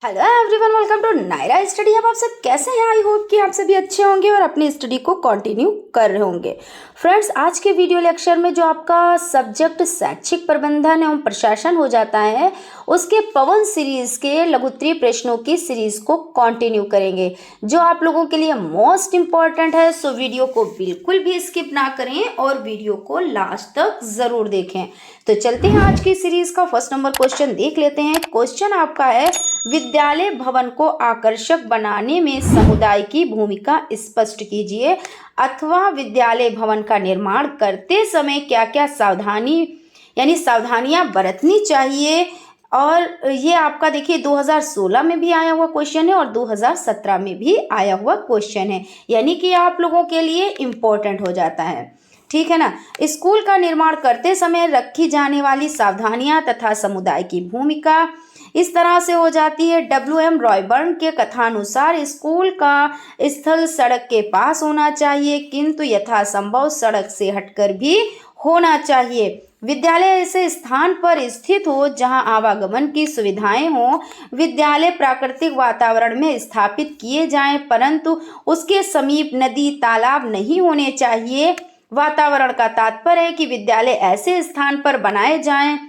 Hello everyone, welcome to Nayra study. अब आप सब कैसे हैं? आई होप कि आप सभी अच्छे होंगे और अपनी स्टडी को कंटिन्यू कर रहे होंगे। फ्रेंड्स, आज के वीडियो लेक्चर में जो आपका सब्जेक्ट शैक्षिक प्रबंधन एवं प्रशासन हो जाता है, उसके पवन सीरीज के लघुत्तरीय प्रश्नों की सीरीज को कंटिन्यू करेंगे, जो आप लोगों के लिए मोस्ट इम्पॉर्टेंट है। सो वीडियो को बिल्कुल भी स्किप ना करें और वीडियो को लास्ट तक जरूर देखें। तो चलते हैं आज की सीरीज का फर्स्ट नंबर क्वेश्चन देख लेते हैं। क्वेश्चन आपका है, विद्यालय भवन को आकर्षक बनाने में समुदाय की भूमिका स्पष्ट कीजिए, अथवा विद्यालय भवन का निर्माण करते समय क्या क्या सावधानियां बरतनी चाहिए। और ये आपका देखिए 2016 में भी आया हुआ क्वेश्चन है और 2017 में भी आया हुआ क्वेश्चन है, यानी कि आप लोगों के लिए इम्पोर्टेंट हो जाता है। ठीक है ना। स्कूल का निर्माण करते समय रखी जाने वाली सावधानियां तथा समुदाय की भूमिका इस तरह से हो जाती है। WM रॉयबर्न के कथानुसार स्कूल का स्थल सड़क के पास होना चाहिए, किंतु यथासंभव सड़क से हटकर भी होना चाहिए। विद्यालय ऐसे स्थान पर स्थित हो जहां आवागमन की सुविधाएं हों। विद्यालय प्राकृतिक वातावरण में स्थापित किए जाएं, परंतु उसके समीप नदी तालाब नहीं होने चाहिए। वातावरण का तात्पर्य है कि विद्यालय ऐसे स्थान पर बनाए जाएं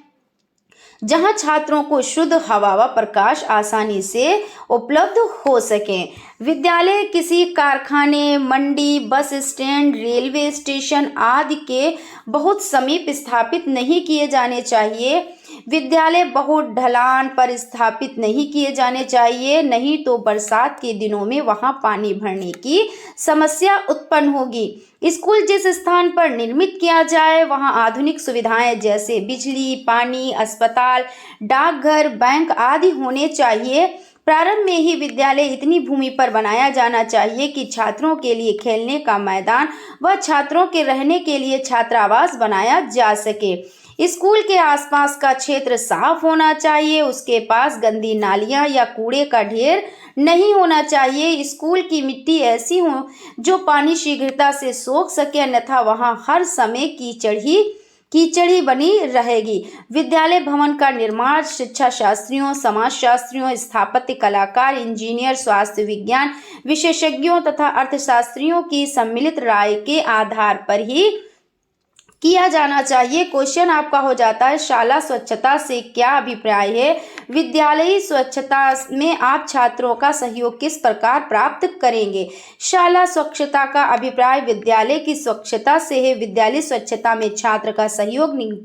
जहां छात्रों को शुद्ध हवा व प्रकाश आसानी से उपलब्ध हो सके। विद्यालय किसी कारखाने, मंडी, बस स्टैंड, रेलवे स्टेशन आदि के बहुत समीप स्थापित नहीं किए जाने चाहिए। विद्यालय बहुत ढलान पर स्थापित नहीं किए जाने चाहिए, नहीं तो बरसात के दिनों में वहां पानी भरने की समस्या उत्पन्न होगी। स्कूल जिस स्थान पर निर्मित किया जाए वहां आधुनिक सुविधाएं जैसे बिजली, पानी, अस्पताल, डाकघर, बैंक आदि होने चाहिए। प्रारंभ में ही विद्यालय इतनी भूमि पर बनाया जाना चाहिए कि छात्रों के लिए खेलने का मैदान व छात्रों के रहने के लिए छात्रावास बनाया जा सके। स्कूल के आसपास का क्षेत्र साफ होना चाहिए, उसके पास गंदी नालियां या कूड़े का ढेर नहीं होना चाहिए। स्कूल की मिट्टी ऐसी हो जो पानी शीघ्रता से सोख सके, अन्यथा वहां हर समय कीचड़ ही बनी रहेगी। विद्यालय भवन का निर्माण शिक्षा शास्त्रियों, समाज शास्त्रियों, स्थापत्य कलाकार, इंजीनियर, स्वास्थ्य विज्ञान विशेषज्ञों तथा अर्थशास्त्रियों की सम्मिलित राय के आधार पर ही किया जाना चाहिए। क्वेश्चन आपका हो जाता है, शाला स्वच्छता से क्या अभिप्राय है? विद्यालयी स्वच्छता में आप छात्रों का सहयोग किस प्रकार प्राप्त करेंगे? शाला स्वच्छता का अभिप्राय विद्यालय की स्वच्छता से है। विद्यालय स्वच्छता में छात्र का सहयोग निम्न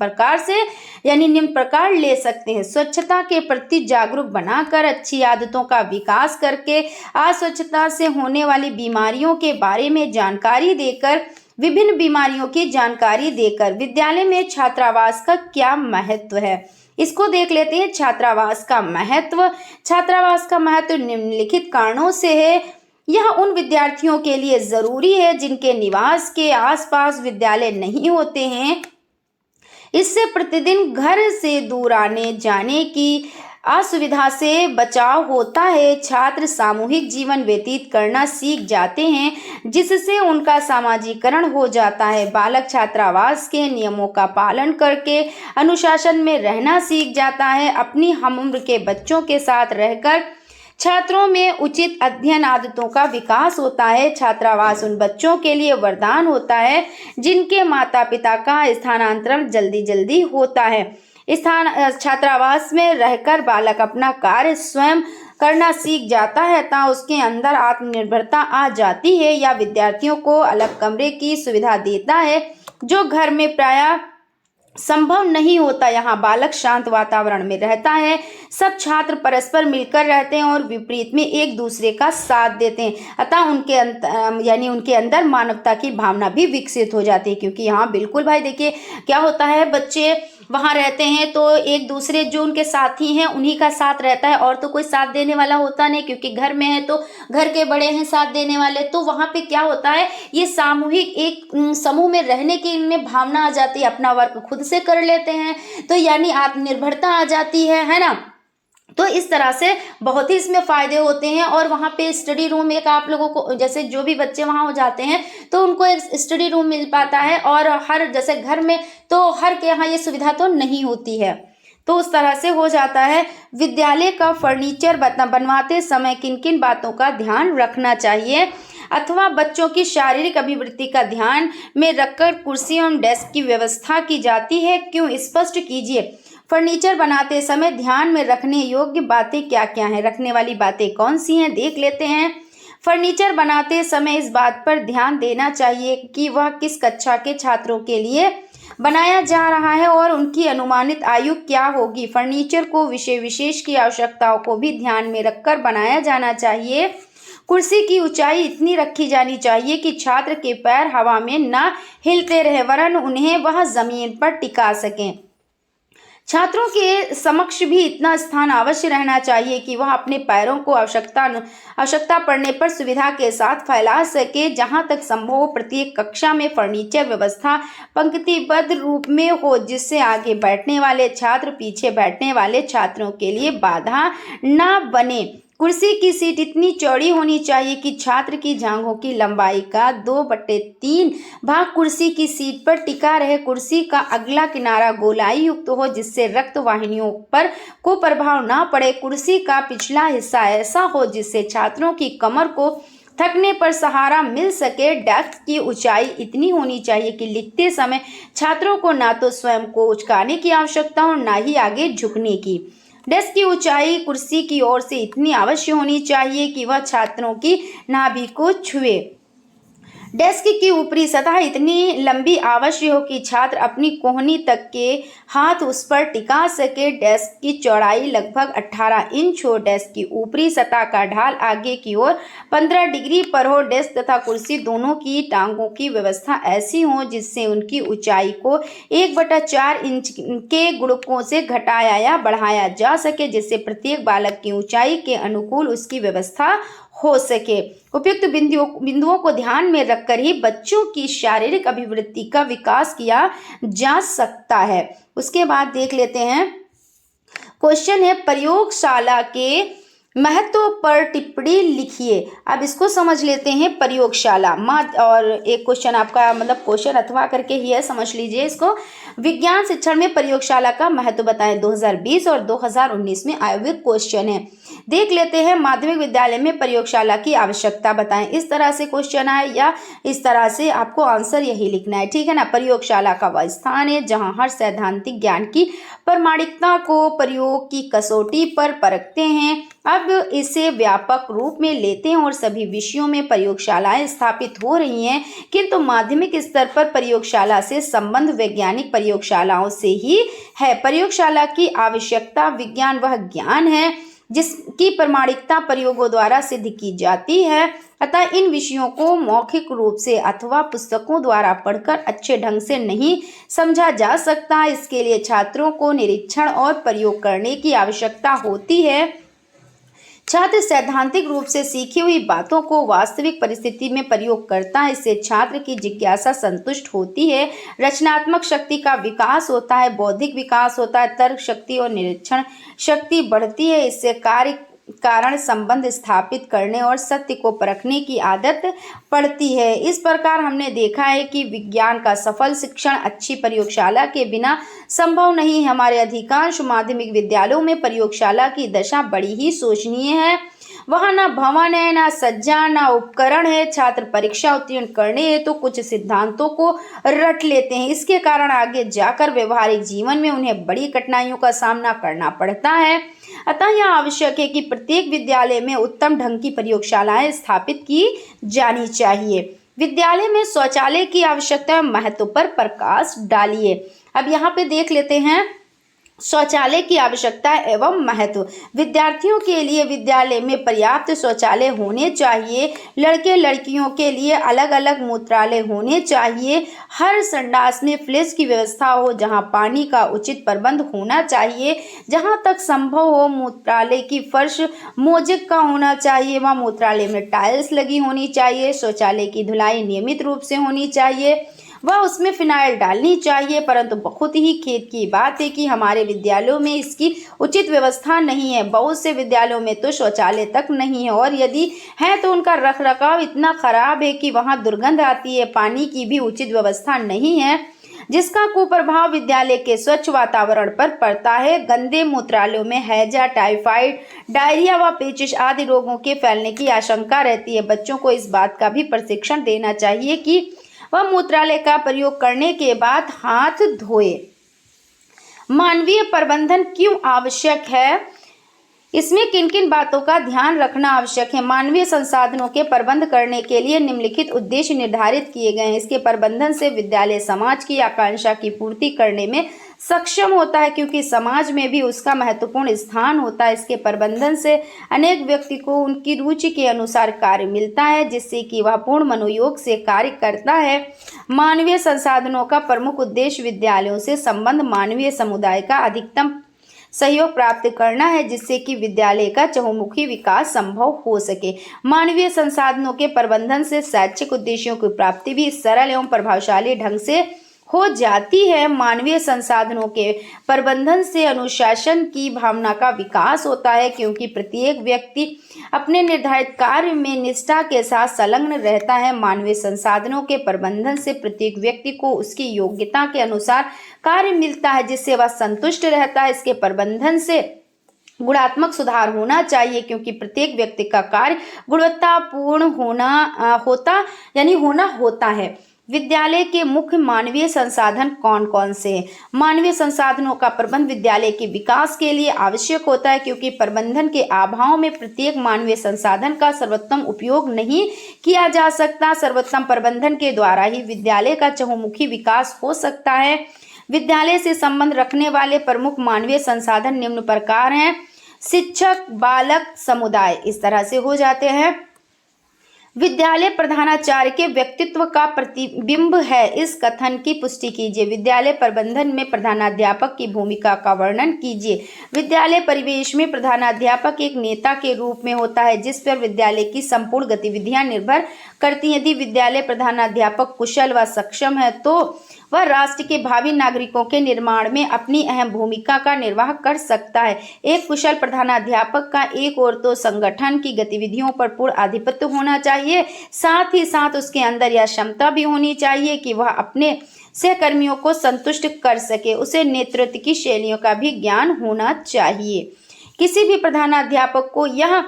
प्रकार ले सकते हैं। स्वच्छता के प्रति जागरूक बनाकर, अच्छी आदतों का विकास करके, अस्वच्छता से होने वाली बीमारियों के बारे में जानकारी देकर, विभिन्न बीमारियों की जानकारी देकर। विद्यालय में छात्रावास का क्या महत्व है, इसको देख लेते हैं। छात्रावास का महत्व निम्नलिखित कारणों से है। यह उन विद्यार्थियों के लिए जरूरी है जिनके निवास के आसपास विद्यालय नहीं होते हैं। इससे प्रतिदिन घर से दूर आने जाने की असुविधा से बचाव होता है। छात्र सामूहिक जीवन व्यतीत करना सीख जाते हैं, जिससे उनका सामाजिकरण हो जाता है। बालक छात्रावास के नियमों का पालन करके अनुशासन में रहना सीख जाता है। अपनी हमउम्र के बच्चों के साथ रहकर छात्रों में उचित अध्ययन आदतों का विकास होता है। छात्रावास उन बच्चों के लिए वरदान होता है जिनके माता पिता का स्थानांतरण जल्दी होता है। छात्रावास में रहकर बालक अपना कार्य स्वयं करना सीख जाता है, तथा उसके अंदर आत्मनिर्भरता आ जाती है। या विद्यार्थियों को अलग कमरे की सुविधा देता है, जो घर में प्रायः संभव नहीं होता। यहाँ बालक शांत वातावरण में रहता है, सब छात्र परस्पर मिलकर रहते हैं और विपरीत में एक दूसरे का साथ देते हैं, अतः उनके अंदर मानवता की भावना भी विकसित हो जाती है। क्योंकि यहाँ बिल्कुल भाई देखिए क्या होता है, बच्चे वहाँ रहते हैं तो एक दूसरे जो उनके साथी हैं उन्हीं का साथ रहता है, और तो कोई साथ देने वाला होता नहीं। क्योंकि घर में है तो घर के बड़े हैं साथ देने वाले, तो वहाँ पे क्या होता है, ये सामूहिक एक समूह में रहने की इनमें भावना आ जाती है। अपना वर्क खुद से कर लेते हैं, तो यानी आत्मनिर्भरता आ जाती है ना। तो इस तरह से बहुत ही इसमें फायदे होते हैं। और वहाँ पे स्टडी रूम एक आप लोगों को, जैसे जो भी बच्चे वहाँ हो जाते हैं तो उनको एक स्टडी रूम मिल पाता है, और हर जैसे घर में तो हर के यहाँ ये सुविधा तो नहीं होती है। तो उस तरह से हो जाता है। विद्यालय का फर्नीचर बनवाते समय किन किन बातों का ध्यान रखना चाहिए, अथवा बच्चों की शारीरिक अभिवृद्धि का ध्यान में रखकर कुर्सी एवं डेस्क की व्यवस्था की जाती है, क्यों, स्पष्ट कीजिए। फर्नीचर बनाते समय ध्यान में रखने योग्य बातें क्या क्या हैं, रखने वाली बातें कौन सी हैं, देख लेते हैं। फर्नीचर बनाते समय इस बात पर ध्यान देना चाहिए कि वह किस कक्षा के छात्रों के लिए बनाया जा रहा है और उनकी अनुमानित आयु क्या होगी। फर्नीचर को विषय विशेष की आवश्यकताओं को भी ध्यान में रखकर बनाया जाना चाहिए। कुर्सी की ऊंचाई इतनी रखी जानी चाहिए कि छात्र के पैर हवा में न हिलते रहे, वरन उन्हें वह जमीन पर टिका सकें। छात्रों के समक्ष भी इतना स्थान अवश्य रहना चाहिए कि वह अपने पैरों को आवश्यकता पड़ने पर सुविधा के साथ फैला सके। जहां तक संभव हो प्रत्येक कक्षा में फर्नीचर व्यवस्था पंक्तिबद्ध रूप में हो, जिससे आगे बैठने वाले छात्र पीछे बैठने वाले छात्रों के लिए बाधा न बने। कुर्सी की सीट इतनी चौड़ी होनी चाहिए कि छात्र की जांघों की लंबाई का 2/3 भाग कुर्सी की सीट पर टिका रहे। कुर्सी का अगला किनारा गोलाई युक्त हो, जिससे रक्त वाहिनियों पर को प्रभाव न पड़े। कुर्सी का पिछला हिस्सा ऐसा हो जिससे छात्रों की कमर को थकने पर सहारा मिल सके। डेस्क की ऊंचाई इतनी होनी चाहिए कि लिखते समय छात्रों को ना तो स्वयं को उचकाने की आवश्यकता हो, ना ही आगे झुकने की। डेस्क की ऊंचाई कुर्सी की ओर से इतनी अवश्य होनी चाहिए कि वह छात्रों की नाभि को छुए। डेस्क की ऊपरी सतह इतनी लंबी आवश्य हो कि छात्र अपनी कोहनी तक के हाथ उस पर टिका सके। डेस्क की चौड़ाई लगभग 18 इंच हो। डेस्क की ऊपरी सतह का ढाल आगे की ओर 15 डिग्री पर हो। डेस्क तथा कुर्सी दोनों की टांगों की व्यवस्था ऐसी हो जिससे उनकी ऊंचाई को 1/4 इंच के गुणकों से घटाया या बढ़ाया जा सके, जिससे प्रत्येक बालक की ऊंचाई के अनुकूल उसकी व्यवस्था हो सके। उपयुक्त बिंदुओं को ध्यान में रखकर ही बच्चों की शारीरिक अभिवृद्धि का विकास किया जा सकता है। उसके बाद देख लेते हैं, क्वेश्चन है प्रयोगशाला के महत्व पर टिप्पणी लिखिए। अब इसको समझ लेते हैं। प्रयोगशाला और एक क्वेश्चन आपका क्वेश्चन अथवा करके ही है, समझ लीजिए इसको। विज्ञान शिक्षण में प्रयोगशाला का महत्व बताएं। 2020 और 2019 में आए हुए क्वेश्चन है, देख लेते हैं। माध्यमिक विद्यालय में प्रयोगशाला की आवश्यकता बताएं। इस तरह से क्वेश्चन आए या इस तरह से आपको आंसर यही लिखना है, ठीक है ना। प्रयोगशाला का वह स्थान है जहां हर सैद्धांतिक ज्ञान की प्रामाणिकता को प्रयोग की कसौटी पर परखते हैं। अब इसे व्यापक रूप में लेते हैं और सभी विषयों में प्रयोगशालाएं स्थापित हो रही हैं, किंतु माध्यमिक स्तर पर प्रयोगशाला से संबंध वैज्ञानिक प्रयोगशालाओं से ही है। प्रयोगशाला की आवश्यकता, विज्ञान वह ज्ञान है जिसकी प्रामाणिकता प्रयोगों द्वारा सिद्ध की जाती है, अतः इन विषयों को मौखिक रूप से अथवा पुस्तकों द्वारा पढ़कर अच्छे ढंग से नहीं समझा जा सकता। इसके लिए छात्रों को निरीक्षण और प्रयोग करने की आवश्यकता होती है। छात्र सैद्धांतिक रूप से सीखी हुई बातों को वास्तविक परिस्थिति में प्रयोग करता है। इससे छात्र की जिज्ञासा संतुष्ट होती है, रचनात्मक शक्ति का विकास होता है, बौद्धिक विकास होता है, तर्क शक्ति और निरीक्षण शक्ति बढ़ती है। इससे कारण संबंध स्थापित करने और सत्य को परखने की आदत पड़ती है। इस प्रकार हमने देखा है कि विज्ञान का सफल शिक्षण अच्छी प्रयोगशाला के बिना संभव नहीं है। हमारे अधिकांश माध्यमिक विद्यालयों में प्रयोगशाला की दशा बड़ी ही शोचनीय है। वहाँ न भवन है, न सज्जा, न उपकरण है। छात्र परीक्षा उत्तीर्ण करने है तो कुछ सिद्धांतों को रट लेते हैं। इसके कारण आगे जाकर व्यवहारिक जीवन में उन्हें बड़ी कठिनाइयों का सामना करना पड़ता है। अतः यह आवश्यक है कि प्रत्येक विद्यालय में उत्तम ढंग की प्रयोगशालाएं स्थापित की जानी चाहिए। विद्यालय में शौचालय की आवश्यकता महत्व पर प्रकाश डालिए। अब यहाँ पे देख लेते हैं शौचालय की आवश्यकता एवं महत्व। विद्यार्थियों के लिए विद्यालय में पर्याप्त शौचालय होने चाहिए। लड़के लड़कियों के लिए अलग अलग मूत्रालय होने चाहिए। हर संडास में फ्लैश की व्यवस्था हो जहां पानी का उचित प्रबंध होना चाहिए। जहां तक संभव हो मूत्रालय की फर्श मोज़ेक का होना चाहिए। वहाँ मूत्रालय में टाइल्स लगी होनी चाहिए। शौचालय की धुलाई नियमित रूप से होनी चाहिए, वह उसमें फिनाइल डालनी चाहिए। परंतु बहुत ही खेद की बात है कि हमारे विद्यालयों में इसकी उचित व्यवस्था नहीं है। बहुत से विद्यालयों में तो शौचालय तक नहीं है, और यदि है तो उनका रखरखाव इतना खराब है कि वहां दुर्गंध आती है। पानी की भी उचित व्यवस्था नहीं है। जिसका कुप्रभाव विद्यालय के स्वच्छ वातावरण पर पड़ता है। गंदे मूत्रालयों में हैजा, टाइफाइड, डायरिया व पेचिश आदि रोगों के फैलने की आशंका रहती है। बच्चों को इस बात का भी प्रशिक्षण देना चाहिए कि वह मूत्रालय का प्रयोग करने के बाद हाथ धोए। मानवीय प्रबंधन क्यों आवश्यक है? इसमें किन किन बातों का ध्यान रखना आवश्यक है? मानवीय संसाधनों के प्रबंध करने के लिए निम्नलिखित उद्देश्य निर्धारित किए गए हैं। इसके प्रबंधन से विद्यालय समाज की आकांक्षा की पूर्ति करने में सक्षम होता है, क्योंकि समाज में भी उसका महत्वपूर्ण स्थान होता है। इसके प्रबंधन से अनेक व्यक्ति को उनकी रुचि के अनुसार कार्य मिलता है, जिससे कि वह पूर्ण मनोयोग से कार्य करता है। मानवीय संसाधनों का प्रमुख उद्देश्य विद्यालयों से संबंध मानवीय समुदाय का अधिकतम सहयोग प्राप्त करना है, जिससे कि विद्यालय का चहुमुखी विकास संभव हो सके। मानवीय संसाधनों के प्रबंधन से शैक्षिक उद्देश्यों की प्राप्ति भी सरल एवं प्रभावशाली ढंग से हो जाती है। मानवीय संसाधनों के प्रबंधन से अनुशासन की भावना का विकास होता है, क्योंकि प्रत्येक व्यक्ति अपने निर्धारित कार्य में निष्ठा के साथ संलग्न रहता है। मानवीय संसाधनों के प्रबंधन से प्रत्येक व्यक्ति को उसकी योग्यता के अनुसार कार्य मिलता है, जिससे वह संतुष्ट रहता है। इसके प्रबंधन से गुणात्मक सुधार होना चाहिए, क्योंकि प्रत्येक व्यक्ति का कार्य गुणवत्तापूर्ण होता है। विद्यालय के मुख्य मानवीय संसाधन कौन कौन से हैं? मानवीय संसाधनों का प्रबंध विद्यालय के विकास के लिए आवश्यक होता है, क्योंकि प्रबंधन के अभाव में प्रत्येक मानवीय संसाधन का सर्वोत्तम उपयोग नहीं किया जा सकता। सर्वोत्तम प्रबंधन के द्वारा ही विद्यालय का चहुमुखी विकास हो सकता है। विद्यालय से संबंध रखने वाले प्रमुख मानवीय संसाधन निम्न प्रकार हैं। शिक्षक, बालक, समुदाय इस तरह से हो जाते हैं। विद्यालय प्रधानाचार्य के व्यक्तित्व का प्रतिबिंब है। इस कथन की पुष्टि कीजिए। विद्यालय प्रबंधन में प्रधानाध्यापक की भूमिका का वर्णन कीजिए। विद्यालय परिवेश में प्रधानाध्यापक एक नेता के रूप में होता है, जिस पर विद्यालय की संपूर्ण गतिविधियां निर्भर करती हैं। यदि विद्यालय प्रधानाध्यापक कुशल व सक्षम है तो वह राष्ट्र के भावी नागरिकों के निर्माण में अपनी अहम भूमिका का निर्वाह कर सकता है। एक कुशल प्रधानाध्यापक का एक ओर तो संगठन की गतिविधियों पर पूर्ण आधिपत्य होना चाहिए, साथ ही साथ उसके अंदर यह क्षमता भी होनी चाहिए कि वह अपने सहकर्मियों को संतुष्ट कर सके। उसे नेतृत्व की शैलियों का भी ज्ञान होना चाहिए। किसी भी प्रधानाध्यापक को यह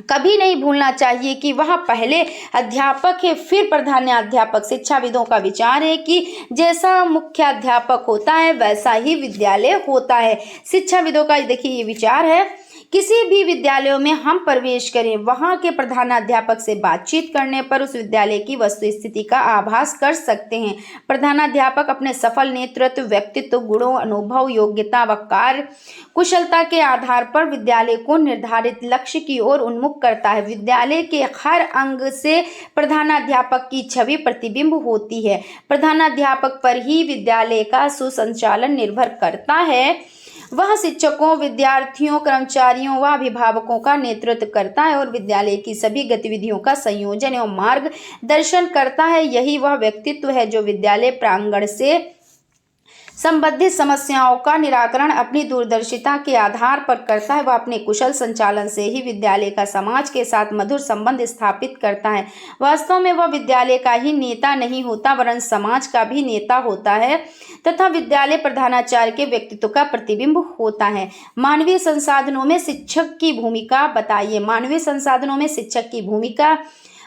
कभी नहीं भूलना चाहिए कि वह पहले अध्यापक है, फिर प्रधानाध्यापक। शिक्षाविदों का विचार है कि जैसा मुख्याध्यापक होता है वैसा ही विद्यालय होता है। शिक्षाविदों का देखिए ये विचार है। किसी भी विद्यालयों में हम प्रवेश करें, वहां के प्रधानाध्यापक से बातचीत करने पर उस विद्यालय की वस्तुस्थिति का आभास कर सकते हैं। प्रधानाध्यापक अपने सफल नेतृत्व, व्यक्तित्व गुणों, अनुभव, योग्यता व कार्य कुशलता के आधार पर विद्यालय को निर्धारित लक्ष्य की ओर उन्मुख करता है। विद्यालय के हर अंग से प्रधानाध्यापक की छवि प्रतिबिंब होती है। प्रधानाध्यापक पर ही विद्यालय का सुसंचालन निर्भर करता है। वह शिक्षकों, विद्यार्थियों, कर्मचारियों व अभिभावकों का नेतृत्व करता है और विद्यालय की सभी गतिविधियों का संयोजन एवं मार्गदर्शन करता है। यही वह व्यक्तित्व है जो विद्यालय प्रांगण से संबंधित समस्याओं का निराकरण अपनी दूरदर्शिता के आधार पर करता है। वह अपने कुशल संचालन से ही विद्यालय का समाज के साथ मधुर संबंध स्थापित करता है। वास्तव में वह विद्यालय का ही नेता नहीं होता, वरन समाज का भी नेता होता है तथा विद्यालय प्रधानाचार्य के व्यक्तित्व का प्रतिबिंब होता है। मानवीय संसाधनों में शिक्षक की भूमिका बताइए। मानवीय संसाधनों में शिक्षक की भूमिका।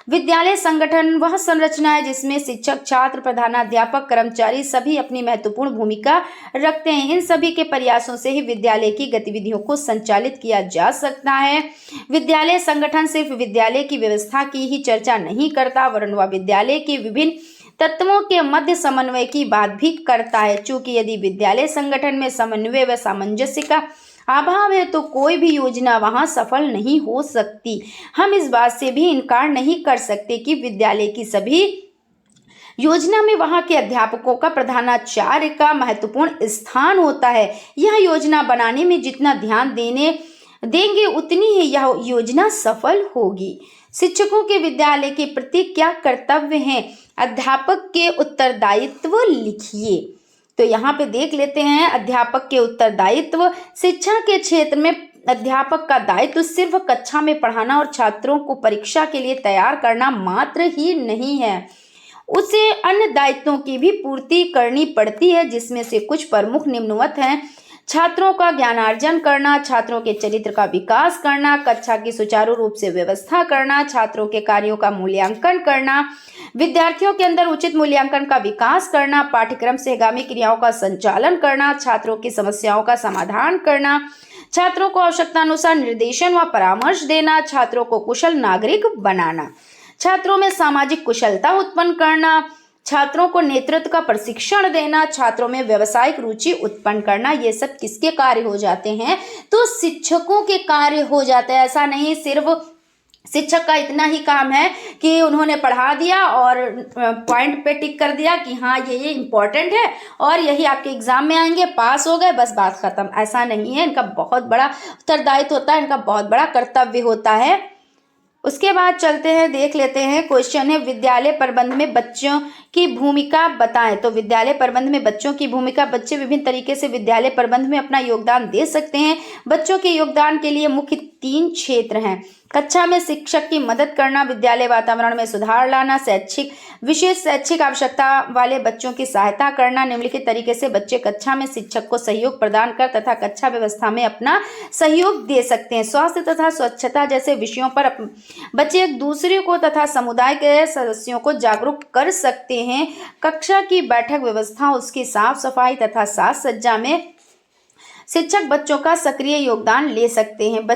विद्यालय संगठन वह संरचना है जिसमें शिक्षक, छात्र, प्रधानाध्यापक, कर्मचारी सभी अपनी महत्वपूर्ण भूमिका रखते हैं। इन सभी के प्रयासों से ही विद्यालय की गतिविधियों को संचालित किया जा सकता है। विद्यालय संगठन सिर्फ विद्यालय की व्यवस्था की ही चर्चा नहीं करता, वरन वह विद्यालय के विभिन्न तत्वों के मध्य समन्वय की बात भी करता है। चूंकि यदि विद्यालय संगठन में समन्वय व सामंजस्य का अभाव है तो कोई भी योजना वहां सफल नहीं हो सकती। हम इस बात से भी इनकार नहीं कर सकते कि विद्यालय की सभी योजना में वहां के अध्यापकों का प्रधानाचार्य का महत्वपूर्ण स्थान होता है। यह योजना बनाने में जितना ध्यान देंगे उतनी ही यह योजना सफल होगी। शिक्षकों के विद्यालय के प्रति क्या कर्तव्य हैं? अध्यापक के उत्तरदायित्व लिखिए। तो यहाँ पे देख लेते हैं अध्यापक के उत्तरदायित्व। शिक्षा के क्षेत्र में अध्यापक का दायित्व सिर्फ कक्षा में पढ़ाना और छात्रों को परीक्षा के लिए तैयार करना मात्र ही नहीं है। उसे अन्य दायित्वों की भी पूर्ति करनी पड़ती है, जिसमें से कुछ प्रमुख निम्नवत हैं। छात्रों का ज्ञानार्जन करना, छात्रों के चरित्र का विकास करना, कक्षा की सुचारू रूप से व्यवस्था करना, छात्रों के कार्यों का मूल्यांकन करना, विद्यार्थियों के अंदर उचित मूल्यांकन का विकास करना, पाठ्यक्रम से आगामी क्रियाओं का संचालन करना, छात्रों की समस्याओं का समाधान करना, छात्रों को आवश्यकता अनुसार निर्देशन व परामर्श देना, छात्रों को कुशल नागरिक बनाना, छात्रों में सामाजिक कुशलता उत्पन्न करना, छात्रों को नेतृत्व का प्रशिक्षण देना, छात्रों में व्यावसायिक रुचि उत्पन्न करना। ये सब किसके कार्य हो जाते हैं? तो शिक्षकों के कार्य हो जाते हैं। ऐसा नहीं सिर्फ शिक्षक का इतना ही काम है कि उन्होंने पढ़ा दिया और पॉइंट पे टिक कर दिया कि हाँ ये इम्पोर्टेंट है और यही आपके एग्जाम में आएंगे, पास हो गए, बस बात खत्म। ऐसा नहीं है, इनका बहुत बड़ा उत्तरदायित्व होता है, इनका बहुत बड़ा कर्तव्य होता है। उसके बाद चलते हैं, देख लेते हैं क्वेश्चन है विद्यालय प्रबंध में बच्चों की भूमिका बताएं। तो विद्यालय प्रबंध में बच्चों की भूमिका, बच्चे विभिन्न तरीके से विद्यालय प्रबंध में अपना योगदान दे सकते हैं। बच्चों के योगदान के लिए मुख्य 3 क्षेत्र हैं। कक्षा में शिक्षक की मदद करना, विद्यालय वातावरण में सुधार लाना, विशेष शैक्षिक आवश्यकता वाले बच्चों की सहायता करना। निम्नलिखित तरीके से बच्चे कक्षा में शिक्षक को सहयोग प्रदान कर तथा कक्षा व्यवस्था में अपना सहयोग दे सकते हैं। स्वास्थ्य तथा स्वच्छता जैसे विषयों पर बच्चे एक दूसरे को तथा समुदाय के सदस्यों को जागरूक कर सकते हैं। कक्षा की बैठक व्यवस्था, उसकी साफ सफाई तथा साज सज्जा में शिक्षक बच्चों का सक्रिय योगदान ले सकते हैं।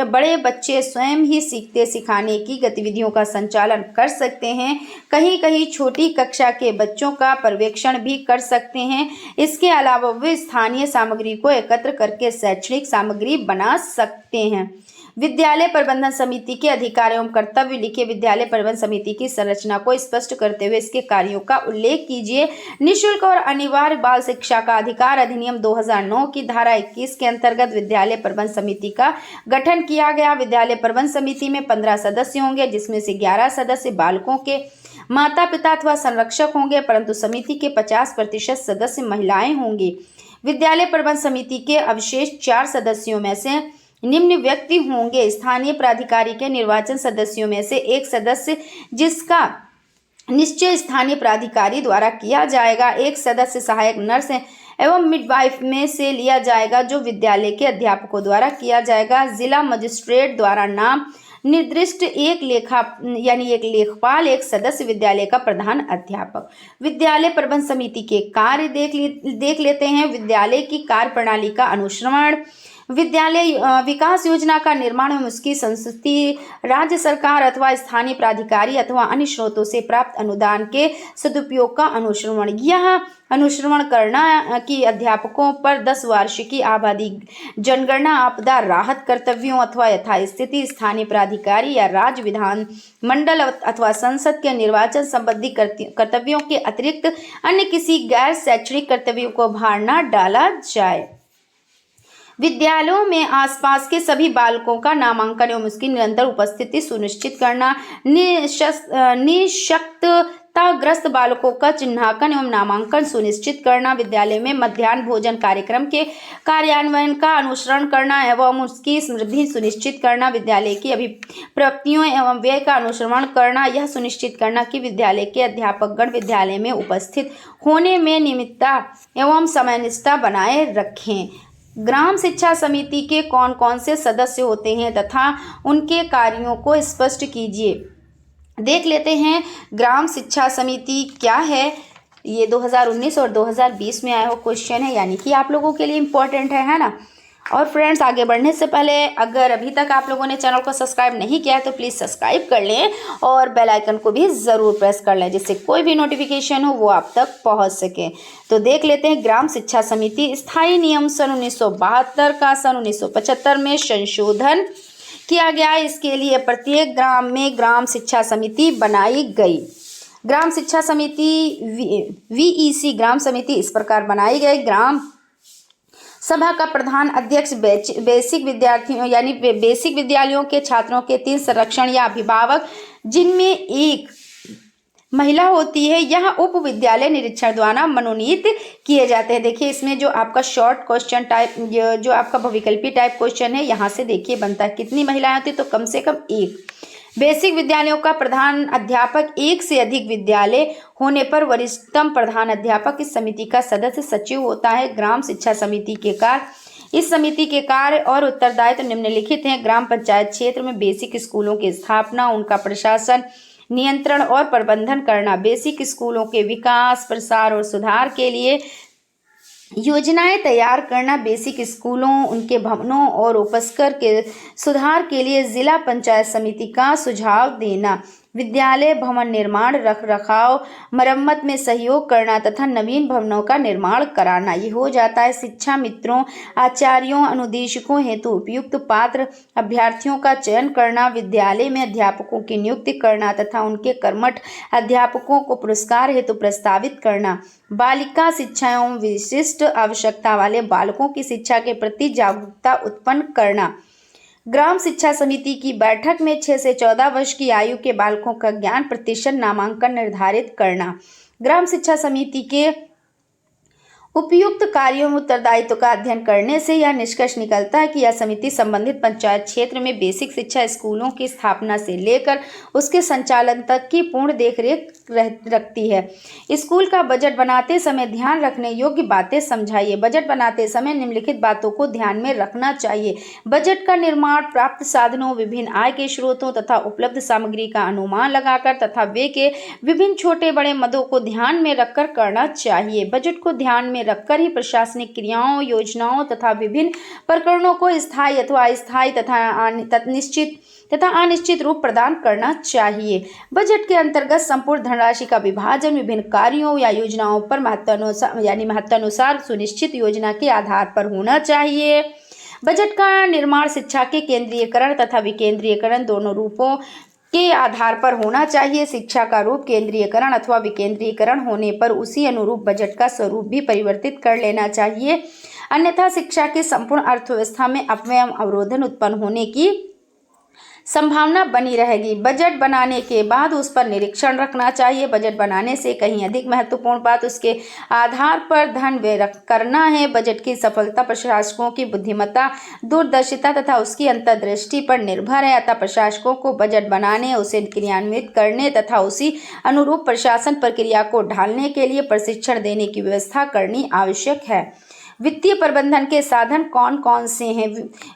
बड़े बच्चे स्वयं ही सीखते सिखाने की गतिविधियों का संचालन कर सकते हैं। कहीं कहीं छोटी कक्षा के बच्चों का पर्यवेक्षण भी कर सकते हैं। इसके अलावा वे स्थानीय सामग्री को एकत्र करके शैक्षणिक सामग्री बना सकते हैं। विद्यालय प्रबंधन समिति के अधिकार एवं कर्तव्य लिखे। विद्यालय प्रबंधन समिति की संरचना को स्पष्ट करते हुए इसके कार्यों का उल्लेख कीजिए। निःशुल्क और अनिवार्य बाल शिक्षा का अधिकार अधिनियम 2009 की धारा 21 के अंतर्गत विद्यालय प्रबंधन समिति का गठन किया गया। विद्यालय प्रबंधन समिति में 15 सदस्य होंगे, जिसमें से 11 सदस्य बालकों के माता पिता अथवा संरक्षक होंगे, परंतु समिति के 50% सदस्य महिलाएं होंगी। विद्यालय प्रबंधन समिति के अवशेष 4 सदस्यों में से निम्न व्यक्ति होंगे। स्थानीय प्राधिकारी के निर्वाचन सदस्यों में से एक सदस्य जिसका निश्चय स्थानीय प्राधिकारी द्वारा किया जाएगा। एक सदस्य सहायक नर्स एवं मिडवाइफ में से लिया जाएगा, जो विद्यालय के अध्यापकों द्वारा किया जाएगा। जिला मजिस्ट्रेट द्वारा नाम निर्दिष्ट एक लेखपाल, एक सदस्य विद्यालय का प्रधान अध्यापक। विद्यालय प्रबंधन समिति के कार्य देख लेते हैं। विद्यालय की कार्य प्रणाली का अनुश्रवण, विद्यालय विकास योजना का निर्माण एवं उसकी संस्तुति, राज्य सरकार अथवा स्थानीय प्राधिकारी अथवा अन्य स्रोतों से प्राप्त अनुदान के सदुपयोग का अनुश्रवण। यह अनुश्रवण करना कि अध्यापकों पर 10 वार्षिकी आबादी जनगणना, आपदा राहत कर्तव्यों अथवा यथास्थिति स्थानीय प्राधिकारी या राज्य विधान मंडल अथवा संसद के निर्वाचन संबंधी कर्तव्यों के अतिरिक्त अन्य किसी गैर शैक्षणिक कर्तव्यों को भार न डाला जाए। विद्यालयों में आसपास के सभी बालकों का नामांकन एवं उसकी निरंतर उपस्थिति सुनिश्चित करना। निशक्तताग्रस्त बालकों का चिन्हांकन एवं नामांकन सुनिश्चित करना। विद्यालय में मध्याह्न भोजन कार्यक्रम के कार्यान्वयन का अनुसरण करना एवं उसकी समृद्धि सुनिश्चित करना। विद्यालय की अभिप्रवृत्तियों एवं व्यय का अनुश्रवण करना। यह सुनिश्चित करना कि विद्यालय के अध्यापकगण विद्यालय में उपस्थित होने में नियमितता एवं समयनिष्ठता बनाए रखें। ग्राम शिक्षा समिति के कौन कौन से सदस्य होते हैं तथा उनके कार्यों को स्पष्ट कीजिए। देख लेते हैं ग्राम शिक्षा समिति क्या है। ये 2019 और 2020 में आया हुआ क्वेश्चन है, यानी कि आप लोगों के लिए इम्पोर्टेंट है ना। और फ्रेंड्स, आगे बढ़ने से पहले अगर अभी तक आप लोगों ने चैनल को सब्सक्राइब नहीं किया है तो प्लीज़ सब्सक्राइब कर लें और बेल आइकन को भी ज़रूर प्रेस कर लें, जिससे कोई भी नोटिफिकेशन हो वो आप तक पहुंच सके। तो देख लेते हैं ग्राम शिक्षा समिति। स्थायी नियम सन 1972 का सन 1975 में संशोधन किया गया। इसके लिए प्रत्येक ग्राम में ग्राम शिक्षा समिति बनाई गई। ग्राम शिक्षा समिति VEC ग्राम समिति इस प्रकार बनाई गई। ग्राम सभा का प्रधान अध्यक्ष बेसिक विद्यालयों के छात्रों के 3 संरक्षण या अभिभावक, जिनमें एक महिला होती है, यह उप विद्यालय निरीक्षण द्वारा मनोनीत किए जाते हैं। देखिए इसमें जो आपका शॉर्ट क्वेश्चन टाइप, जो आपका बहुविकल्पी टाइप क्वेश्चन है, यहाँ से देखिए बनता है कितनी महिलाएं होती, तो कम से कम एक। बेसिक विद्यालयों का प्रधान अध्यापक एक से अधिक विद्यालय होने पर वरिष्ठतम प्रधान अध्यापक इस समिति का सदस्य सचिव होता है। ग्राम शिक्षा समिति के कार्य। इस समिति के कार्य और उत्तरदायित्व निम्नलिखित हैं। ग्राम पंचायत क्षेत्र में बेसिक स्कूलों की स्थापना, उनका प्रशासन, नियंत्रण और प्रबंधन करना, बेसिक स्कूलों के विकास, प्रसार और सुधार के लिए योजनाएं तैयार करना, बेसिक स्कूलों, उनके भवनों और उपस्कर के सुधार के लिए जिला पंचायत समिति का सुझाव देना, विद्यालय भवन निर्माण, रख रखाव, मरम्मत में सहयोग करना तथा नवीन भवनों का निर्माण कराना। ये हो जाता है शिक्षा मित्रों, आचार्यों, अनुदेशकों हेतु उपयुक्त पात्र अभ्यर्थियों का चयन करना, विद्यालय में अध्यापकों की नियुक्ति करना तथा उनके कर्मठ अध्यापकों को पुरस्कार हेतु प्रस्तावित करना, बालिका शिक्षा एवं विशिष्ट आवश्यकता वाले बालकों की शिक्षा के प्रति जागरूकता उत्पन्न करना। ग्राम शिक्षा समिति की बैठक में 6 से 14 वर्ष की आयु के बालकों का ज्ञान प्रतिशत नामांकन निर्धारित करना। ग्राम शिक्षा समिति के उपयुक्त कार्यों में उत्तरदायित्व का अध्ययन करने से यह निष्कर्ष निकलता है कि यह समिति संबंधित पंचायत क्षेत्र में बेसिक शिक्षा स्कूलों की स्थापना से लेकर उसके संचालन तक की पूर्ण देखरेख रखती है। स्कूल का बजट बनाते समय ध्यान रखने योग्य बातें समझाइए। बजट बनाते समय निम्नलिखित बातों को ध्यान में रखना चाहिए। बजट का निर्माण प्राप्त साधनों, विभिन्न आय के स्रोतों तथा उपलब्ध सामग्री का अनुमान लगाकर तथा वे के विभिन्न छोटे बड़े मदों को ध्यान में रखकर करना चाहिए। बजट को ध्यान में रखकर ही प्रशासनिक क्रियाओं, योजनाओं तथा विभिन्न प्रकरणों को स्थायी अथवा अस्थायी तथा निश्चित तथा अनिश्चित रूप प्रदान करना चाहिए। बजट के अंतर्गत संपूर्ण धनराशि का विभाजन विभिन्न कार्यों या योजनाओं पर महत्वानुसार सुनिश्चित योजना के आधार पर होना चाहिए। बजट का निर्माण शिक्षा के केंद्रीयकरण तथा विकेंद्रीयकरण दोनों रूपों के आधार पर होना चाहिए। शिक्षा का रूप केंद्रीयकरण अथवा विकेंद्रीयकरण होने पर उसी अनुरूप बजट का स्वरूप भी परिवर्तित कर लेना चाहिए, अन्यथा शिक्षा की संपूर्ण अर्थव्यवस्था में अपव्यय अवरोधन उत्पन्न होने की संभावना बनी रहेगी। बजट बनाने के बाद उस पर निरीक्षण रखना चाहिए। बजट बनाने से कहीं अधिक महत्वपूर्ण बात उसके आधार पर धन व्यय करना है। बजट की सफलता प्रशासकों की बुद्धिमत्ता, दूरदर्शिता तथा उसकी अंतर्दृष्टि पर निर्भर है। अतः प्रशासकों को बजट बनाने, उसे क्रियान्वित करने तथा उसी अनुरूप प्रशासन प्रक्रिया को ढालने के लिए प्रशिक्षण देने की व्यवस्था करनी आवश्यक है। वित्तीय प्रबंधन के साधन कौन कौन से हैं?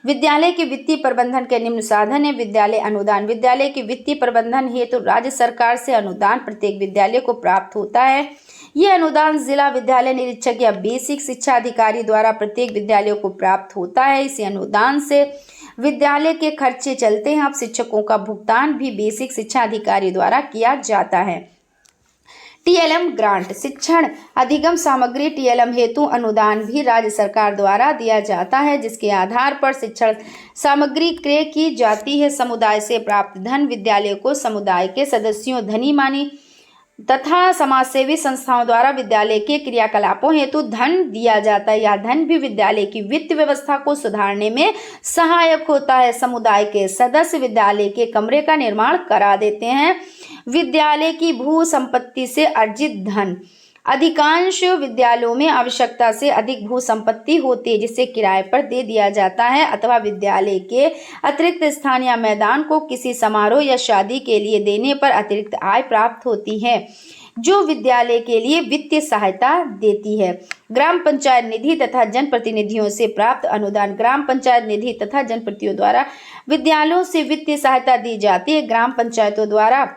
विद्यालय के वित्तीय प्रबंधन के निम्न साधन हैं। विद्यालय अनुदान। विद्यालय के वित्तीय प्रबंधन हेतु राज्य सरकार से अनुदान प्रत्येक विद्यालय को प्राप्त होता है। यह अनुदान जिला विद्यालय निरीक्षक या बेसिक शिक्षा अधिकारी द्वारा प्रत्येक विद्यालय को प्राप्त होता है। इसी अनुदान से विद्यालय के खर्चे चलते हैं। अब शिक्षकों का भुगतान भी बेसिक शिक्षा अधिकारी द्वारा किया जाता है। TLM grant. शिक्षण अधिगम सामग्री टीएलएम हेतु अनुदान भी राज्य सरकार द्वारा दिया जाता है, जिसके आधार पर शिक्षण सामग्री क्रय की जाती है। समुदाय से प्राप्त धन विद्यालय को समुदाय के सदस्यों, धनी मानी तथा समाजसेवी संस्थाओं द्वारा विद्यालय के क्रियाकलापों हेतु धन दिया जाता है। यह धन भी विद्यालय की वित्त व्यवस्था को सुधारने में सहायक होता है। समुदाय के सदस्य विद्यालय के कमरे का निर्माण करा देते हैं। विद्यालय की भू संपत्ति से अर्जित धन। अधिकांश विद्यालयों में आवश्यकता से अधिक भू संपत्ति होती है, जिसे किराए पर दे दिया जाता है अथवा विद्यालय के अतिरिक्त स्थान या मैदान को किसी समारोह या शादी के लिए देने पर अतिरिक्त आय प्राप्त होती है, जो विद्यालय के लिए वित्तीय सहायता देती है। ग्राम पंचायत निधि तथा जनप्रतिनिधियों से प्राप्त अनुदान। ग्राम पंचायत निधि तथा जनप्रतिनिधियों द्वारा विद्यालयों से वित्तीय सहायता दी जाती है। ग्राम पंचायतों द्वारा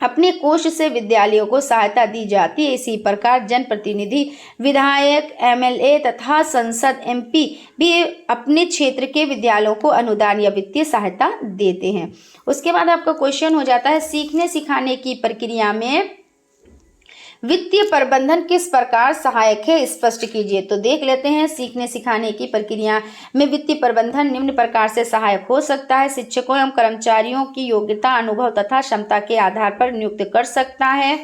अपने कोष से विद्यालयों को सहायता दी जाती है। इसी प्रकार जनप्रतिनिधि, विधायक, एमएलए तथा संसद एमपी भी अपने क्षेत्र के विद्यालयों को अनुदान या वित्तीय सहायता देते हैं। उसके बाद आपका क्वेश्चन हो जाता है, सीखने सिखाने की प्रक्रिया में वित्तीय प्रबंधन किस प्रकार सहायक है, स्पष्ट कीजिए। तो देख लेते हैं, सीखने सिखाने की प्रक्रिया में वित्तीय प्रबंधन निम्न प्रकार से सहायक हो सकता है। शिक्षकों एवं कर्मचारियों की योग्यता, अनुभव तथा क्षमता के आधार पर नियुक्त कर सकता है।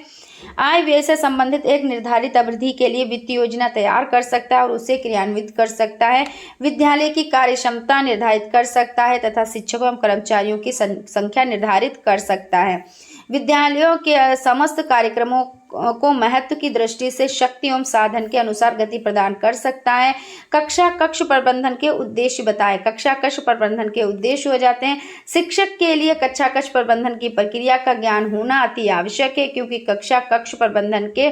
आय व्यय से संबंधित एक निर्धारित अवधि के लिए वित्तीय योजना तैयार कर सकता है और उसे क्रियान्वित कर सकता है। विद्यालय की कार्य क्षमता निर्धारित कर सकता है तथा शिक्षकों एवं कर्मचारियों की संख्या निर्धारित कर सकता है। विद्यालयों के समस्त कार्यक्रमों को महत्व की दृष्टि से शक्ति एवं साधन के अनुसार गति प्रदान कर सकता है। कक्षा कक्ष प्रबंधन के उद्देश्य बताएं। कक्षा कक्ष प्रबंधन के उद्देश्य हो जाते हैं, शिक्षक के लिए कक्षा कक्ष प्रबंधन की प्रक्रिया का ज्ञान होना अति आवश्यक है, क्योंकि कक्षा कक्ष प्रबंधन के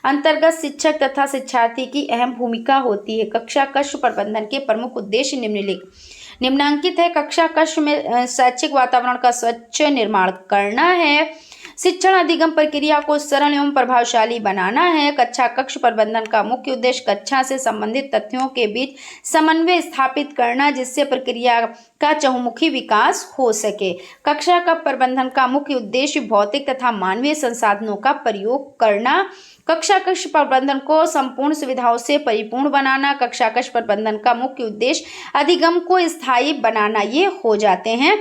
अंतर्गत शिक्षक तथा शिक्षार्थी की अहम भूमिका होती है। कक्षा कक्ष प्रबंधन के प्रमुख उद्देश्य निम्नलिखित है। कक्षा कक्ष में शैक्षिक वातावरण का स्वच्छ निर्माण करना है, शिक्षण अधिगम प्रक्रिया को सरल एवं प्रभावशाली बनाना है। कक्षा कक्ष प्रबंधन का मुख्य उद्देश्य कक्षा से संबंधित तथ्यों के बीच समन्वय स्थापित करना, जिससे प्रक्रिया का चहुमुखी विकास हो सके। कक्षा का प्रबंधन का मुख्य उद्देश्य भौतिक तथा मानवीय संसाधनों का प्रयोग करना। कक्षा कक्ष प्रबंधन को संपूर्ण सुविधाओं से परिपूर्ण बनाना। कक्षा कक्ष प्रबंधन का मुख्य उद्देश्य अधिगम को स्थायी बनाना। ये हो जाते हैं।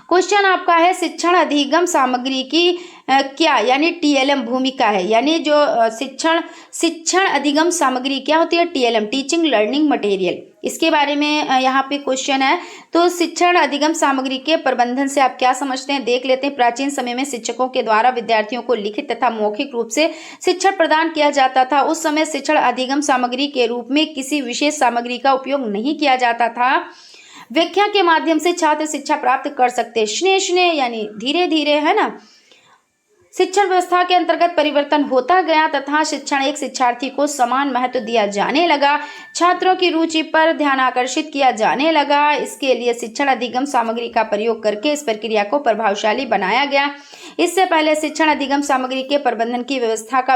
क्वेश्चन आपका है शिक्षण अधिगम सामग्री की क्या यानी टीएलएम भूमिका है, यानी जो शिक्षण अधिगम सामग्री क्या होती है, टीएलएम टीचिंग लर्निंग मटेरियल, इसके बारे में यहाँ पे क्वेश्चन है। तो शिक्षण अधिगम सामग्री के प्रबंधन से आप क्या समझते हैं, देख लेते हैं। प्राचीन समय में शिक्षकों के द्वारा विद्यार्थियों को लिखित तथा मौखिक रूप से शिक्षण प्रदान किया जाता था। उस समय शिक्षण अधिगम सामग्री के रूप में किसी विशेष सामग्री का उपयोग नहीं किया जाता था। व्याख्या के माध्यम से छात्र शिक्षा प्राप्त कर सकते स्नेह यानी धीरे धीरे, है ना। शिक्षण व्यवस्था के अंतर्गत परिवर्तन होता गया तथा शिक्षण एक शिक्षार्थी को समान महत्व दिया जाने लगा। छात्रों की रुचि पर ध्यान आकर्षित किया जाने लगा। इसके लिए शिक्षण अधिगम सामग्री का प्रयोग करके इस प्रक्रिया को प्रभावशाली बनाया गया। इससे पहले शिक्षण अधिगम सामग्री के प्रबंधन की व्यवस्था का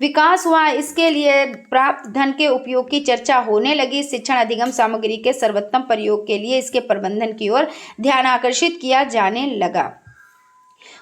विकास हुआ। इसके लिए प्राप्त धन के उपयोग की चर्चा होने लगी। शिक्षण अधिगम सामग्री के सर्वोत्तम प्रयोग के लिए इसके प्रबंधन की ओर ध्यान आकर्षित किया जाने लगा।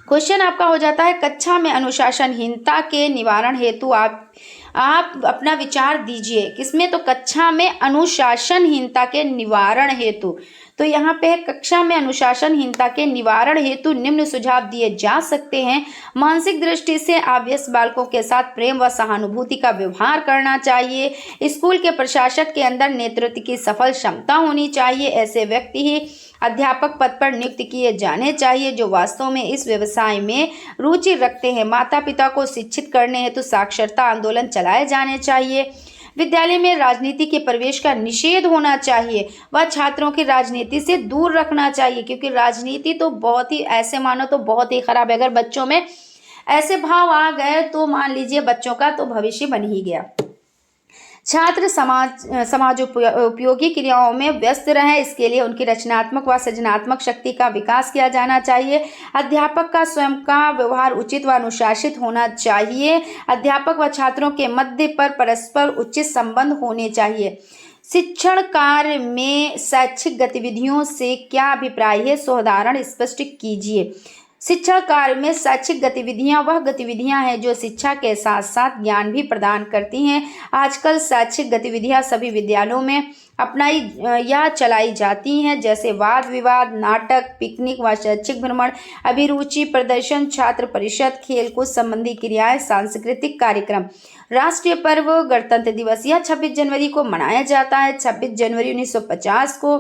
क्वेश्चन आपका हो जाता है कक्षा में अनुशासनहीनता के निवारण हेतु आप अपना विचार दीजिए। किसमें, तो कक्षा में अनुशासनहीनता के निवारण हेतु। तो यहाँ पे कक्षा में अनुशासनहीनता के निवारण हेतु निम्न सुझाव दिए जा सकते हैं। मानसिक दृष्टि से अभ्यस्त बालकों के साथ प्रेम व सहानुभूति का व्यवहार करना चाहिए। स्कूल के प्रशासक के अंदर नेतृत्व की सफल क्षमता होनी चाहिए। ऐसे व्यक्ति ही अध्यापक पद पर नियुक्त किए जाने चाहिए जो वास्तव में इस व्यवसाय में रुचि रखते हैं। माता पिता को शिक्षित करने हेतु साक्षरता आंदोलन चलाए जाने चाहिए। विद्यालय में राजनीति के प्रवेश का निषेध होना चाहिए व छात्रों की राजनीति से दूर रखना चाहिए, क्योंकि राजनीति तो बहुत ही ऐसे मानो तो बहुत ही खराब है। अगर बच्चों में ऐसे भाव आ गए तो मान लीजिए बच्चों का तो भविष्य बन ही गया। छात्र समाज उपयोगी क्रियाओं में व्यस्त रहें। इसके लिए उनकी रचनात्मक व सृजनात्मक शक्ति का विकास किया जाना चाहिए। अध्यापक का स्वयं का व्यवहार उचित व अनुशासित होना चाहिए। अध्यापक व छात्रों के मध्य पर परस्पर उचित संबंध होने चाहिए। शिक्षण कार्य में शैक्षिक गतिविधियों से क्या अभिप्राय है, सो उदाहरण स्पष्ट कीजिए। शिक्षण कार्य में शैक्षिक गतिविधियां वह गतिविधियां हैं जो शिक्षा के साथ साथ ज्ञान भी प्रदान करती हैं। आजकल शैक्षिक गतिविधियां सभी विद्यालयों में अपनाई या चलाई जाती हैं, जैसे वाद विवाद, नाटक, पिकनिक व शैक्षिक भ्रमण, अभिरुचि प्रदर्शन, छात्र परिषद, खेलकूद संबंधी क्रियाएं, सांस्कृतिक कार्यक्रम। राष्ट्रीय पर्व गणतंत्र दिवस यह 26 जनवरी को मनाया जाता है। 26 जनवरी 1950 को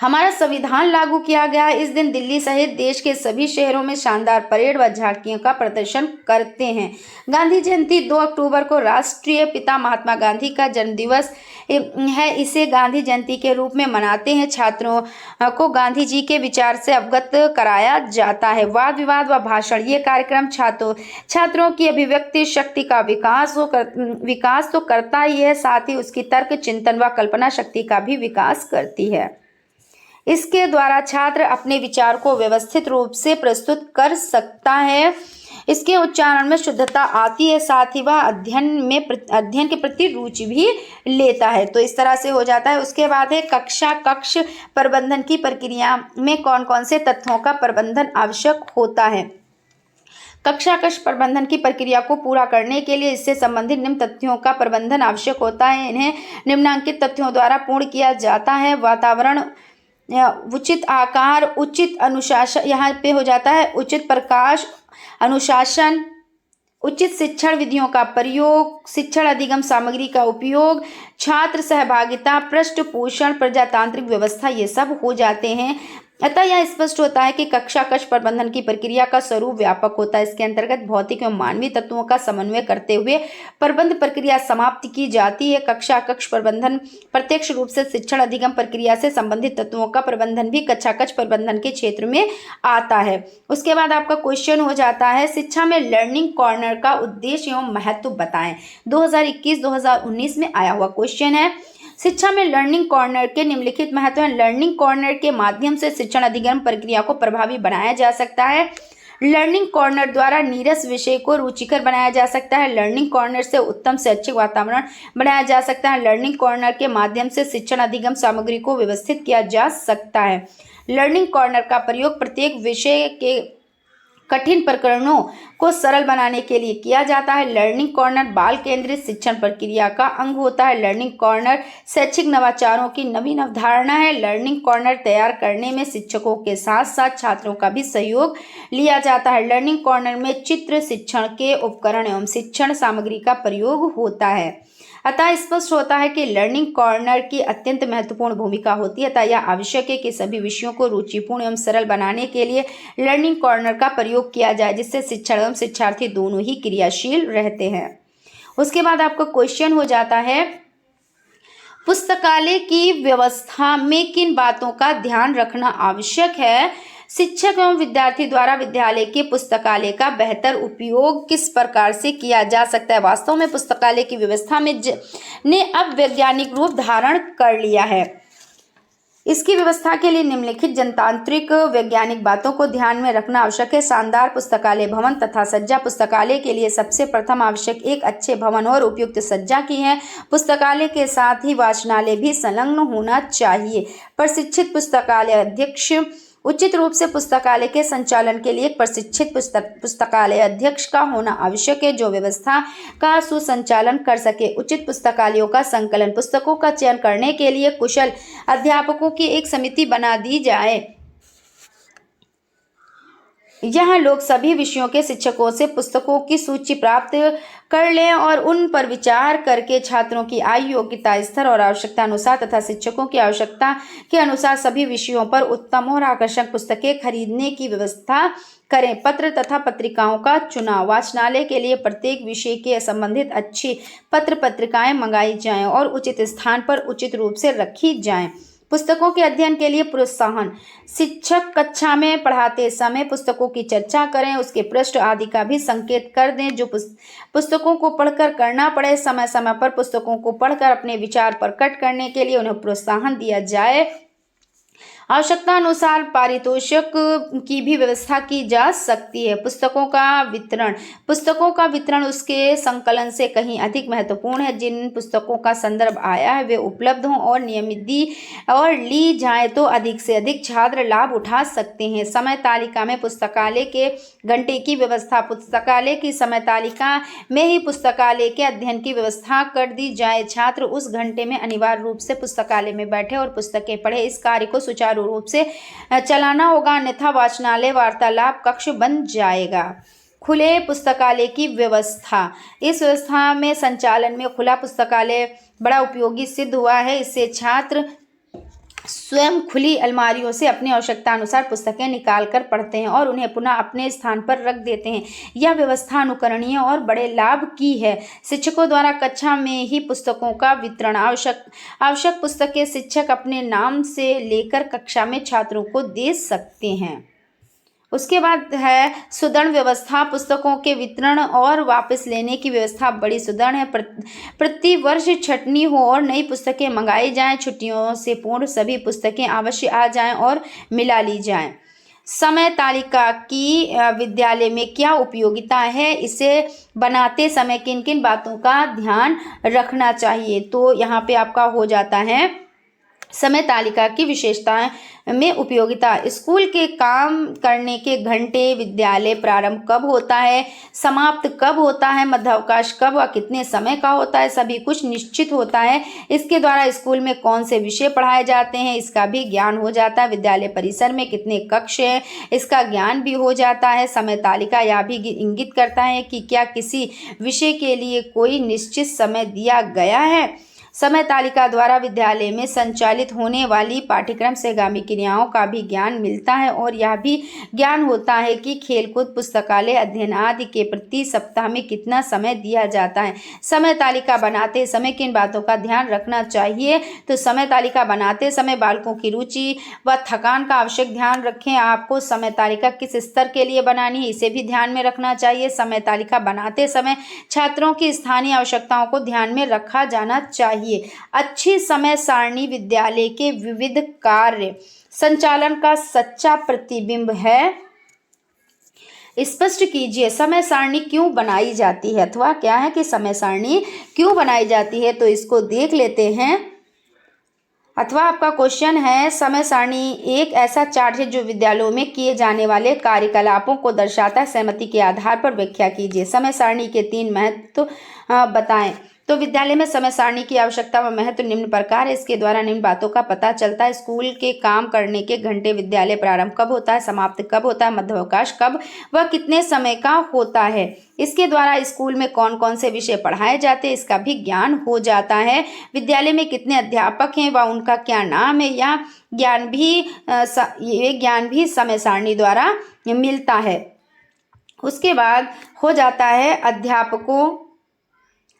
हमारा संविधान लागू किया गया। इस दिन दिल्ली सहित देश के सभी शहरों में शानदार परेड व झांकियों का प्रदर्शन करते हैं। गांधी जयंती 2 अक्टूबर को राष्ट्रीय पिता महात्मा गांधी का जन्मदिवस है। इसे गांधी जयंती के रूप में मनाते हैं। छात्रों को गांधी जी के विचार से अवगत कराया जाता है। वाद विवाद व भाषण ये कार्यक्रम छात्रों की अभिव्यक्ति शक्ति का विकास तो करता ही है, साथ ही उसकी तर्क चिंतन व कल्पना शक्ति का भी विकास करती है। इसके द्वारा छात्र अपने विचार को व्यवस्थित रूप से प्रस्तुत कर सकता है। इसके उच्चारण में शुद्धता आती है, साथ ही वह अध्ययन के प्रति रुचि भी लेता है। तो इस तरह से हो जाता है। उसके बाद है कक्षा कक्ष प्रबंधन की प्रक्रिया में कौन कौन से तत्वों का प्रबंधन आवश्यक होता है। कक्षा कक्ष प्रबंधन की प्रक्रिया को पूरा करने के लिए इससे संबंधित निम्न तथ्यों का प्रबंधन आवश्यक होता है। इन्हें निम्नांकित तथ्यों द्वारा पूर्ण किया जाता है। वातावरण, उचित आकार, उचित अनुशासन, यहाँ पे हो जाता है उचित प्रकाश, अनुशासन, उचित शिक्षण विधियों का प्रयोग, शिक्षण अधिगम सामग्री का उपयोग, छात्र सहभागिता, पृष्ठपोषण, प्रजातांत्रिक व्यवस्था, ये सब हो जाते हैं। अतः यह स्पष्ट होता है कि कक्षा कक्ष प्रबंधन की प्रक्रिया का स्वरूप व्यापक होता है। इसके अंतर्गत भौतिक एवं मानवीय तत्वों का समन्वय करते हुए प्रबंध प्रक्रिया समाप्त की जाती है। कक्षा कक्ष प्रबंधन प्रत्यक्ष रूप से शिक्षण अधिगम प्रक्रिया से संबंधित तत्वों का प्रबंधन भी कक्षा कक्ष प्रबंधन के क्षेत्र में आता है। उसके बाद आपका क्वेश्चन हो जाता है, शिक्षा में लर्निंग कॉर्नर का उद्देश्य एवं महत्व बताएं। 2021-2019 में आया हुआ क्वेश्चन है। शिक्षा में लर्निंग कॉर्नर के निम्नलिखित महत्व हैं। लर्निंग कॉर्नर के माध्यम से शिक्षण अधिगम प्रक्रिया को प्रभावी बनाया जा सकता है। लर्निंग कॉर्नर द्वारा नीरस विषय को रुचिकर बनाया जा सकता है। लर्निंग कॉर्नर से उत्तम शैक्षिक वातावरण बनाया जा सकता है। लर्निंग कॉर्नर के माध्यम से शिक्षण अधिगम सामग्री को व्यवस्थित किया जा सकता है। लर्निंग कॉर्नर का प्रयोग प्रत्येक विषय के कठिन प्रकरणों को सरल बनाने के लिए किया जाता है। लर्निंग कॉर्नर बाल केंद्रित शिक्षण प्रक्रिया का अंग होता है। लर्निंग कॉर्नर शैक्षिक नवाचारों की नवीन अवधारणा है। लर्निंग कॉर्नर तैयार करने में शिक्षकों के साथ साथ छात्रों का भी सहयोग लिया जाता है। लर्निंग कॉर्नर में चित्र शिक्षण के उपकरण एवं शिक्षण सामग्री का प्रयोग होता है। अतः स्पष्ट होता है कि लर्निंग कॉर्नर की अत्यंत महत्वपूर्ण भूमिका होती है। अतः यह आवश्यक है कि सभी विषयों को रुचिपूर्ण एवं सरल बनाने के लिए लर्निंग कॉर्नर का प्रयोग किया जाए, जिससे शिक्षक एवं शिक्षार्थी दोनों ही क्रियाशील रहते हैं। उसके बाद आपका क्वेश्चन हो जाता है, पुस्तकालय की व्यवस्था में किन बातों का ध्यान रखना आवश्यक है। शिक्षक एवं विद्यार्थी द्वारा विद्यालय के पुस्तकालय का बेहतर उपयोग किस प्रकार से किया जा सकता है। वास्तव में पुस्तकालय की व्यवस्था में ने अब वैज्ञानिक रूप धारण कर लिया है। इसकी व्यवस्था के लिए निम्नलिखित जनतांत्रिक वैज्ञानिक बातों को ध्यान में रखना आवश्यक है। शानदार पुस्तकालय भवन तथा सज्जा। पुस्तकालय के लिए सबसे प्रथम आवश्यक एक अच्छे भवन और उपयुक्त सज्जा की है। पुस्तकालय के साथ ही वाचनालय भी संलग्न होना चाहिए। प्रशिक्षित पुस्तकालय अध्यक्ष। उचित रूप से पुस्तकालय के संचालन के लिए एक प्रशिक्षित पुस्तकालय अध्यक्ष का होना आवश्यक है, जो व्यवस्था का सुसंचालन कर सके। उचित पुस्तकालयों का संकलन। पुस्तकों का चयन करने के लिए कुशल अध्यापकों की एक समिति बना दी जाए। यहाँ लोग सभी विषयों के शिक्षकों से पुस्तकों की सूची प्राप्त कर लें और उन पर विचार करके छात्रों की आयु, योग्यता स्तर और आवश्यकता अनुसार तथा शिक्षकों की आवश्यकता के अनुसार सभी विषयों पर उत्तम और आकर्षक पुस्तकें खरीदने की व्यवस्था करें। पत्र तथा पत्रिकाओं का चुनाव। वाचनालय के लिए प्रत्येक विषय के संबंधित अच्छी पत्र पत्रिकाएं मंगाई जाएं और उचित स्थान पर उचित रूप से रखी जाएं। पुस्तकों के अध्ययन के लिए प्रोत्साहन। शिक्षक कक्षा में पढ़ाते समय पुस्तकों की चर्चा करें, उसके पृष्ठ आदि का भी संकेत कर दें जो पुस्तकों को पढ़कर करना पड़े। समय समय पर पुस्तकों को पढ़कर अपने विचार प्रकट करने के लिए उन्हें प्रोत्साहन दिया जाए। आवश्यकता अनुसार पारितोषिक की भी व्यवस्था की जा सकती है। पुस्तकों का वितरण। पुस्तकों का वितरण उसके संकलन से कहीं अधिक महत्वपूर्ण है। जिन पुस्तकों का संदर्भ आया है वे उपलब्ध हों और नियमित दी और ली जाए तो अधिक से अधिक छात्र लाभ उठा सकते हैं। समय तालिका में पुस्तकालय के घंटे की व्यवस्था। पुस्तकालय की समय तालिका में ही पुस्तकालय के अध्ययन की व्यवस्था कर दी जाए। छात्र उस घंटे में अनिवार्य रूप से पुस्तकालय में बैठे और पुस्तकें पढ़े। इस कार्य को सुचारू रूप से चलाना होगा, अन्यथा वाचनालय वार्तालाप कक्ष बन जाएगा। खुले पुस्तकालय की व्यवस्था। इस व्यवस्था में संचालन में खुला पुस्तकालय बड़ा उपयोगी सिद्ध हुआ है। इससे छात्र स्वयं खुली अलमारियों से अपनी आवश्यकता अनुसार पुस्तकें निकाल कर पढ़ते हैं और उन्हें पुनः अपने स्थान पर रख देते हैं। यह व्यवस्था अनुकरणीय और बड़े लाभ की है। शिक्षकों द्वारा कक्षा में ही पुस्तकों का वितरण। आवश्यक पुस्तकें शिक्षक अपने नाम से लेकर कक्षा में छात्रों को दे सकते हैं। उसके बाद है सुदृढ़ व्यवस्था। पुस्तकों के वितरण और वापस लेने की व्यवस्था बड़ी सुदृढ़ है। प्रति वर्ष छंटनी हो और नई पुस्तकें मंगाई जाएं। छुट्टियों से पूर्व सभी पुस्तकें अवश्य आ जाएं और मिला ली जाएं। समय तालिका की विद्यालय में क्या उपयोगिता है, इसे बनाते समय किन किन बातों का ध्यान रखना चाहिए। तो यहाँ पे आपका हो जाता है समय तालिका की विशेषताएं में उपयोगिता। स्कूल के काम करने के घंटे। विद्यालय प्रारंभ कब होता है, समाप्त कब होता है, मध्यावकाश कब व कितने समय का होता है, सभी कुछ निश्चित होता है। इसके द्वारा स्कूल में कौन से विषय पढ़ाए जाते हैं इसका भी ज्ञान हो जाता है। विद्यालय परिसर में कितने कक्ष हैं इसका ज्ञान भी हो जाता है। समय तालिका यह भी इंगित करता है कि क्या किसी विषय के लिए कोई निश्चित समय दिया गया है। समय तालिका द्वारा विद्यालय में संचालित होने वाली पाठ्यक्रम से आगामी क्रियाओं का भी ज्ञान मिलता है और यह भी ज्ञान होता है कि खेलकूद, पुस्तकालय अध्ययन आदि के प्रति सप्ताह में कितना समय दिया जाता है। समय तालिका बनाते समय किन बातों का ध्यान रखना चाहिए? तो समय तालिका बनाते समय बालकों की रुचि व थकान का आवश्यक ध्यान रखें। आपको समय तालिका किस स्तर के लिए बनानी है, इसे भी ध्यान में रखना चाहिए। समय तालिका बनाते समय छात्रों की स्थानीय आवश्यकताओं को ध्यान में रखा जाना चाहिए। अच्छी समय सारणी विद्यालय के विविध कार्य संचालन का सच्चा प्रतिबिंब है। स्पष्ट कीजिए समय सारणी क्यों बनाई जाती है, अथवा क्या है कि समय सारणी क्यों बनाई जाती है, तो इसको देख लेते हैं। अथवा आपका क्वेश्चन है, समय सारणी एक ऐसा चार्ट है जो विद्यालयों में किए जाने वाले कार्यकलापों को दर्शाता है। सहमति के आधार पर व्याख्या कीजिए। समय सारणी के 3 महत्व बताएं। तो विद्यालय में समय सारणी की आवश्यकता व महत्व निम्न प्रकार है। इसके द्वारा निम्न बातों का पता चलता है। स्कूल के काम करने के घंटे, विद्यालय प्रारंभ कब होता है, समाप्त कब होता है, मध्यावकाश कब व कितने समय का होता है। इसके द्वारा स्कूल में कौन कौन से विषय पढ़ाए जाते हैं, इसका भी ज्ञान हो जाता है। विद्यालय में कितने अध्यापक हैं व उनका क्या नाम है, यह ज्ञान भी समय सारणी द्वारा मिलता है। उसके बाद हो जाता है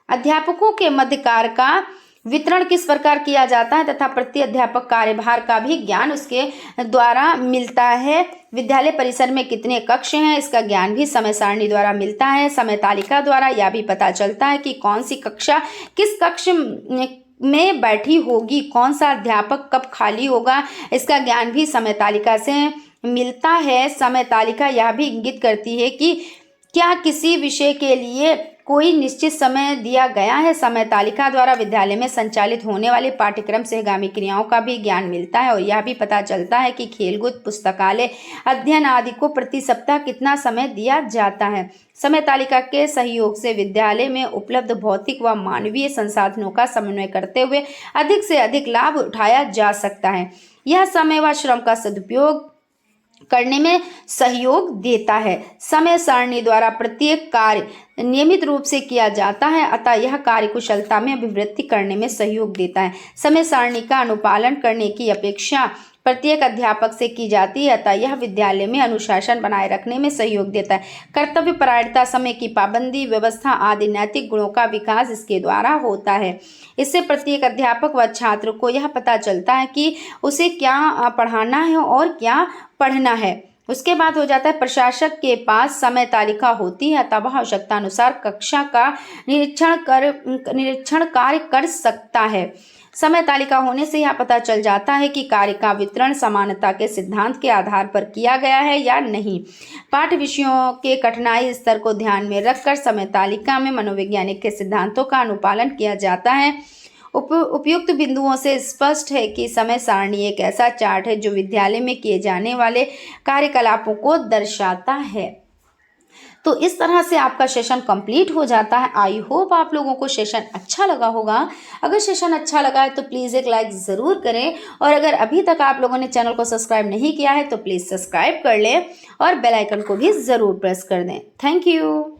अध्यापकों के मध्य कार्य का वितरण किस प्रकार किया जाता है तथा प्रति अध्यापक कार्यभार का भी ज्ञान उसके द्वारा मिलता है। विद्यालय परिसर में कितने कक्ष हैं, इसका ज्ञान भी समय सारणी द्वारा मिलता है। समय तालिका द्वारा यह भी पता चलता है कि कौन सी कक्षा किस कक्ष में बैठी होगी, कौन सा अध्यापक कब खाली होगा, इसका ज्ञान भी समय तालिका से मिलता है। समय तालिका यह भी इंगित करती है कि क्या किसी विषय के लिए कोई निश्चित समय दिया गया है। समय तालिका द्वारा विद्यालय में संचालित होने वाले पाठ्यक्रम से आगामी क्रियाओं का भी ज्ञान मिलता है और यह भी पता चलता है कि खेलकूद, पुस्तकालय अध्ययन आदि को प्रति सप्ताह कितना समय दिया जाता है। समय तालिका के सहयोग से विद्यालय में उपलब्ध भौतिक व मानवीय संसाधनों का समन्वय करते हुए अधिक से अधिक लाभ उठाया जा सकता है। यह समय व श्रम का सदुपयोग करने में सहयोग देता है। समय सारणी द्वारा प्रत्येक कार्य नियमित रूप से किया जाता है, अतः यह कार्य कुशलता में अभिवृद्धि करने में सहयोग देता है। समय सारणी का अनुपालन करने की अपेक्षा प्रत्येक अध्यापक से की जाती है, अतः यह विद्यालय में अनुशासन बनाए रखने में सहयोग देता है। कर्तव्य परायणता, समय की पाबंदी, व्यवस्था आदि नैतिक गुणों का विकास इसके द्वारा होता है। इससे प्रत्येक अध्यापक व छात्र को यह पता चलता है कि उसे क्या पढ़ाना है और क्या पढ़ना है। उसके बाद हो जाता है प्रशासक के पास समय तालिका होती है, तब आवश्यकता अनुसार कक्षा का निरीक्षण कार्य कर सकता है। समय तालिका होने से यह पता चल जाता है कि कार्य का वितरण समानता के सिद्धांत के आधार पर किया गया है या नहीं। पाठ विषयों के कठिनाई स्तर को ध्यान में रखकर समय तालिका में मनोवैज्ञानिक के सिद्धांतों का अनुपालन किया जाता है। उपयुक्त बिंदुओं से स्पष्ट है कि समय सारणी एक ऐसा चार्ट है जो विद्यालय में किए जाने वाले कार्यकलापों को दर्शाता है। तो इस तरह से आपका सेशन कंप्लीट हो जाता है। आई होप आप लोगों को सेशन अच्छा लगा होगा। अगर सेशन अच्छा लगा है तो प्लीज़ एक लाइक ज़रूर करें और अगर अभी तक आप लोगों ने चैनल को सब्सक्राइब नहीं किया है तो प्लीज़ सब्सक्राइब कर लें और बेल आइकन को भी ज़रूर प्रेस कर दें। Thank you.